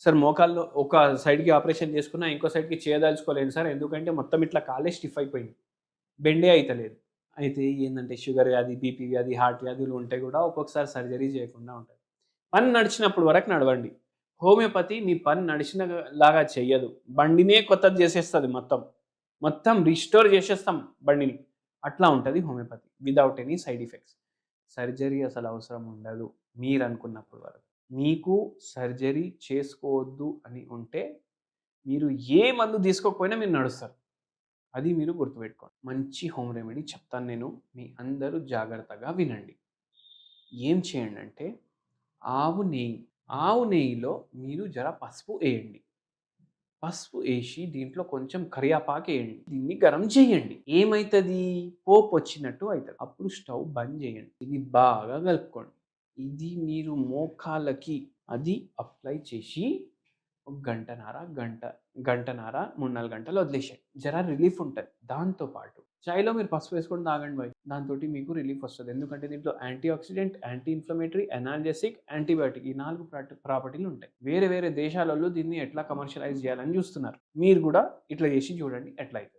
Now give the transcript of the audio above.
Sir మోకాల్లో ఒక సైడ్‌కి operation చేసుకున్నా, ఇంకో సైడ్‌కి చేయదలుచుకోలేను సార్. ఎందుకంటే మొత్తం ఇట్లా కాలే స్టిఫ్ అయిపోయింది. బెండే అయితలేదు. అయితే ఏందంటే షుగర్ వ్యాధి, బీపీ వ్యాధి, హార్ట్ వ్యాధులు ఉంటే గూడా ఒక్కొక్కసారి సర్జరీ చేయకుండా ఉంటది. పని నడిచినప్పుడు వరకు నడవండి. హోమియోపతి మీ పని లాగా చెయ్యదు. బండినే కొత్తది చేసేస్తది మొత్తం. మొత్తం రిస్టోర్ చేసేస్తాం బండిని. అట్లా ఉంటది homeopathy. Without any side effects. Surgery అసలు అవసరం ఉండదు మీరనుకున్నప్పుడు వరకు. మీకు సర్జరీ చేసుకోవద్దు అని ఉంటే, మీరు ఏ మందు తీసుకోకపోయినా మీరు నడుస్తారు. అది మీరు గుర్తుపెట్టుకోండి. మంచి హోమ్ రెమెడీ చెప్తాను నేను. మీ అందరూ జాగ్రత్తగా వినండి. ఏం చేయండంటే, ఆవు నెయ్యి. ఆవు నెయ్యిలో మీరు జర పసుపు ఎయండి. పసుపు ఏసి దీంట్లో కొంచెం కరియాపాకేయండి. దీన్ని గరం చేయండి. ఏమైతది? పోపొచ్చినట్టు అయితది. అప్పుడు స్టవ్ బంద్ చేయండి. ఇది బాగా కలుపుకోండి. ఇది మీరు మోకాళ్ళకి అది అప్లై చేసి ఒక గంటన్నర 3, 4 గంటలు వదిలేసేయండి. జర రిలీఫ్ ఉంటది. దాంతో పాటు చాయ్‌లో మీరు పసుపు వేసుకొని తాగండి భాయ్. దాంతోటి మీకు రిలీఫ్ వస్తది. ఎందుకంటే దీంట్లో anti oxidant, anti inflammatory, analgesic, antibiotic ఈ 4 ప్రాపర్టీలు ఉంటాయి. వేరే వేరే దేశాలలో దీన్ని ఎట్లా కమర్షియలైజ్ చేయాలని చూస్తున్నారు. మీరు గూడా ఇట్లా చేసి చూడండి ఎట్లా అయితది.